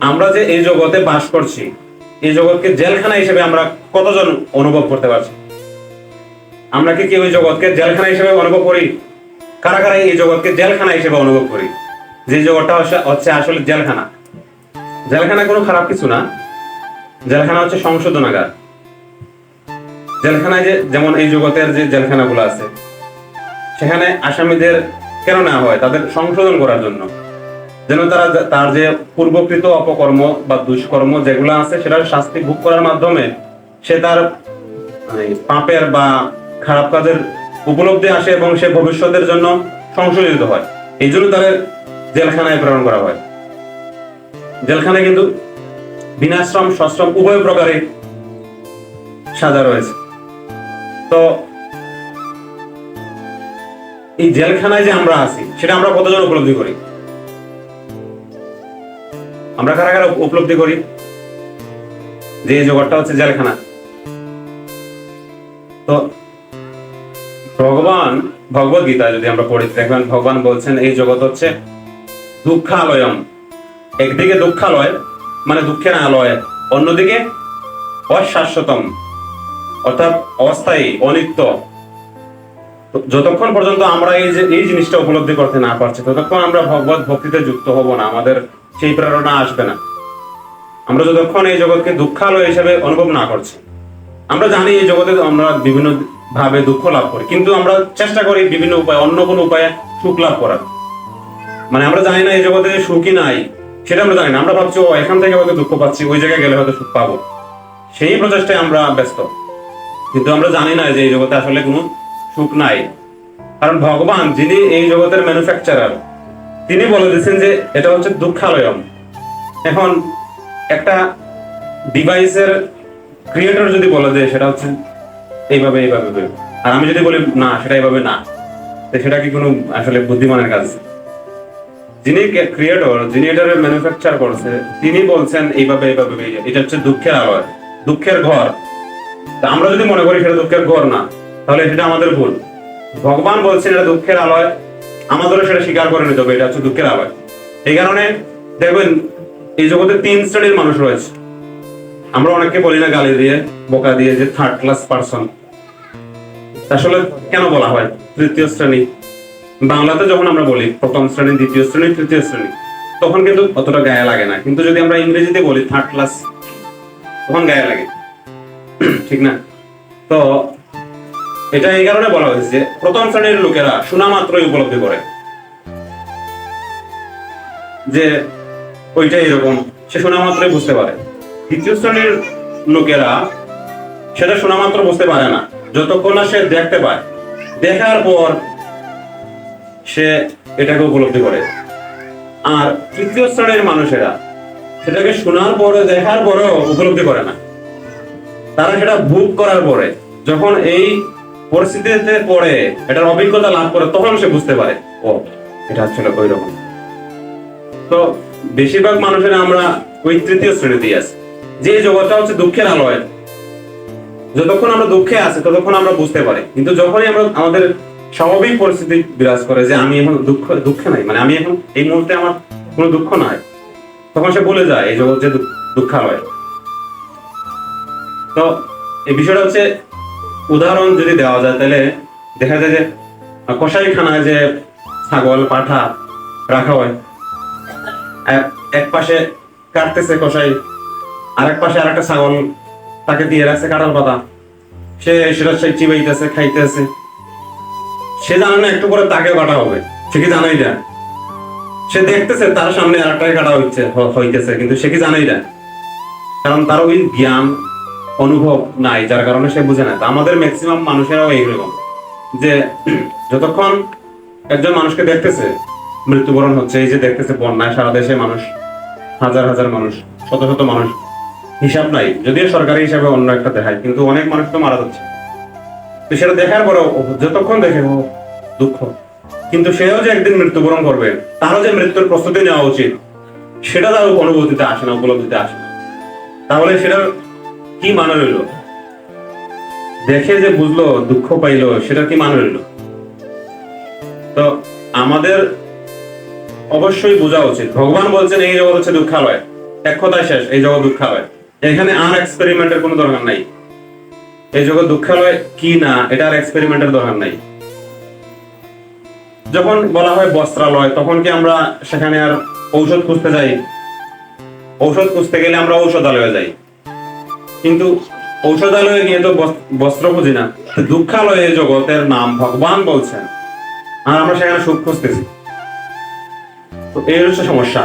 আমরা যে এই জগতে বাস করছি, এই জগৎকে জেলখানা হিসেবে আমরা কতজন অনুভব করতে পারছি? আমরা কি কেউ এই জগৎকে জেলখানা হিসেবে অনুভব করি? কারা কারা এই জগৎকে জেলখানা হিসেবে অনুভব করি? যে জগৎটা হচ্ছে আসলে জেলখানা। জেলখানা কোনো খারাপ কিছু না, জেলখানা হচ্ছে সংশোধনাগার। জেলখানায় যেমন এই জগতের যে জেলখানাগুলো আছে, সেখানে আসামিদের কেন নেওয়া হয়? তাদের সংশোধন করার জন্য, যেন তার যে পূর্বকৃত অপকর্ম বা দুষ্কর্ম যেগুলো আছে সেটার শাস্তি ভোগ করার মাধ্যমে সে তার পাপের বা খারাপ কাজের উপলব্ধি আসে এবং সে ভবিষ্যতের জন্য সংশোধিত হয়। এই জন্য তাদের জেলখানায় প্রেরণ করা হয়। জেলখানায় কিন্তু বিনাশ্রম সশ্রম উভয় প্রকারে সাজা রয়েছে। তো এই জেলখানায় যে আমরা আছি সেটা আমরা কতজন উপলব্ধি করি? আমরা কারা কারা উপলব্ধি করি যে এই জগৎটা হচ্ছে জেলখানা? তো ভগবত গীতা যদি আমরা পড়ি, দেখবেন ভগবান বলছেন এই জগৎ হচ্ছে দুঃখালয়ম। একদিকে দুঃখালয় মানে দুঃখের আলয়, অন্যদিকে অশাশ্বতম অর্থাৎ অস্থায়ী, অনিত্য। যতক্ষণ পর্যন্ত আমরা এই জিনিসটা উপলব্ধি করতে না পারছি, ততক্ষণ আমরা ভগবত ভক্তিতে যুক্ত হব না, আমাদের সেই প্রেরণা আসবে না। আমরা যতক্ষণ এই জগৎকে দুঃখালয় হিসেবে অনুভব না করছি, আমরা জানি এই জগতে আমরা বিভিন্ন ভাবে দুঃখ লাভ করি, কিন্তু আমরা চেষ্টা করি বিভিন্ন উপায়, অন্য কোনো উপায়ে সুখ লাভ করার। মানে আমরা জানি না এই জগতে সুখই নাই, সেটা আমরা জানি না। আমরা ভাবছি ও এখান থেকে হয়তো দুঃখ পাচ্ছি, ওই জায়গায় গেলে হয়তো সুখ পাবো, সেই প্রচেষ্টায় আমরা ব্যস্ত। কিন্তু আমরা জানি না যে এই জগতে আসলে কোনো সুখ নাই। কারণ ভগবান, যিনি এই জগতের ম্যানুফ্যাকচারার, তিনি বলে দিচ্ছেন যে এটা হচ্ছে দুঃখালয়ম। এখন একটা ডিভাইসের ক্রিয়েটর যদি বলে যে সেটা হচ্ছে এইভাবে এইভাবে, আর আমি যদি বলি না সেটা এইভাবে না, সেটা কি কোনো আসলে বুদ্ধিমানের কাজ? যিনি ক্রিয়েটর, যিনি এটার ম্যানুফ্যাকচার করছে, তিনি বলছেন এইভাবে এইভাবে, এটা হচ্ছে দুঃখের আলয়, দুঃখের ঘর। আমরা যদি মনে করি সেটা দুঃখের ঘর না, তাহলে সেটা আমাদের ভুল। ভগবান বলছেন এটা দুঃখের আলয়, আমাদেরও সেটা স্বীকার করে নিতে হবে এটা হচ্ছে দুঃখের আলয়। এই কারণে দেখবেন এই জগতে 3 শ্রেণীর মানুষ রয়েছে। আমরা অনেককে বলি না গালি দিয়ে, বোকা দিয়ে, যে থার্ড ক্লাস পার্সন। আসলে কেন বলা হয় তৃতীয় শ্রেণী? বাংলাতে যখন আমরা বলি প্রথম শ্রেণী, দ্বিতীয় শ্রেণী, তৃতীয় শ্রেণী, তখন কিন্তু অতটা গায়ে লাগে না। কিন্তু যদি আমরা ইংরেজিতে বলি থার্ড ক্লাস, তখন গায়ে লাগে, ঠিক না? তো এটা এই কারণে বলা হয়েছে যে প্রথম শ্রেণীর লোকেরা শোনা মাত্রই উপলব্ধি করে যে ওইটা এরকম, সে শোনা মাত্রই বুঝতে পারে। দ্বিতীয় শ্রেণীর লোকেরা সেটা শোনা মাত্র বুঝতে পারে না, যতক্ষণ না সে দেখতে পায়, দেখার পর সে এটাকে উপলব্ধি করে। আর তৃতীয় শ্রেণীর মানুষেরা সেটাকে শোনার পরে, দেখার পরেও উপলব্ধি করে না। তারা সেটা ভোগ করার পরে, যখন এই পরিস্থিতিতে পড়ে, এটার অভিজ্ঞতা লাভ করে, তখন সে বুঝতে পারে ও এটা আসলে ওই রকম। তো বেশিরভাগ মানুষের আমরা ওই তৃতীয় শ্রেণীতেই আছি, যে জগৎটা হচ্ছে দুঃখের আলয়। যতক্ষণ আমরা দুঃখে আছি ততক্ষণ আমরা বুঝতে পারি, কিন্তু যখনই আমরা আমাদের স্বাভাবিক পরিস্থিতি বিরাজ করে যে আমি এখন দুঃখে নাই, মানে আমি এখন এই মুহূর্তে আমার কোনো দুঃখ নাই, তখন সে বলে যায় এই জগৎ যে দুঃখালয়। তো এই বিষয়টা হচ্ছে, উদাহরণ যদি দেওয়া যায় তাহলে দেখা যায় যে কসাইখানায় যে ছাগল পাঠা রাখা হয়, এক পাশে কাটতেছে কসাই, আরেক পাশে আরেকটা ছাগল তাকে দিয়ে রাখছে কাঁঠাল পাতা, সে সেটা চিবাইতেছে, খাইতেছে। সে জানে না একটু পরে তাকে কাটা হবে, সে কি জানাই না। সে দেখতেছে তার সামনে আরেকটাকে কাটা হইতেছে, কিন্তু সে কি জানাই না, কারণ তার ওই জ্ঞান অনুভব নাই, যার কারণে সে বুঝে না। আমাদের ম্যাক্সিমাম মানুষেরাও এইরকম, যে যতক্ষণ একজন মানুষকে দেখতেছে মৃত্যুবরণ হচ্ছে, এই যে দেখতেছে বন্যায় সারা দেশে মানুষ, হাজার হাজার মানুষ, শত শত মানুষ, হিসাব নাই, যদিও সরকারি হিসাবে অন্য একটা দেখায়, কিন্তু অনেক মানুষ তো মারা যাচ্ছে। তো সেটা দেখার পরে যতক্ষণ দেখে ও দুঃখ, কিন্তু সেও যে একদিন মৃত্যুবরণ করবে, তারও যে মৃত্যুর প্রস্তুতি নেওয়া উচিত, সেটা তার অনুভূতিতে আসে না, উপলব্ধিতে আসে না। তাহলে সেটার কি মানে রইল? দেখে যে বুঝলো, দুঃখ পাইলো, সেটা কি মানে রইল? তো আমাদের অবশ্যই বোঝা উচিত, ভগবান বলছেন এই জগৎ হচ্ছে দুঃখালয়। এক কথায় শেষ, এই জগৎ দুঃখালয়। এখানে আর এক্সপেরিমেন্টের কোনো দরকার নাই। এই জগৎ দুঃখালয় কি না, এটা আর এক্সপেরিমেন্টের দরকার নাই। যখন বলা হয় বস্ত্রালয়, তখন কি আমরা সেখানে আর ঔষধ খুঁজতে যাই? ঔষধ খুঁজতে গেলে আমরা ঔষধালয়ে যাই, কিন্তু ঔষধালয়ে গিয়ে তো বস্ত্র খুঁজি না। দুঃখালয়ে জগতের নাম ভগবান বলছেন, আর আমরা সেখানে সুখ খুঁজতেছি। তো এই হচ্ছে সমস্যা।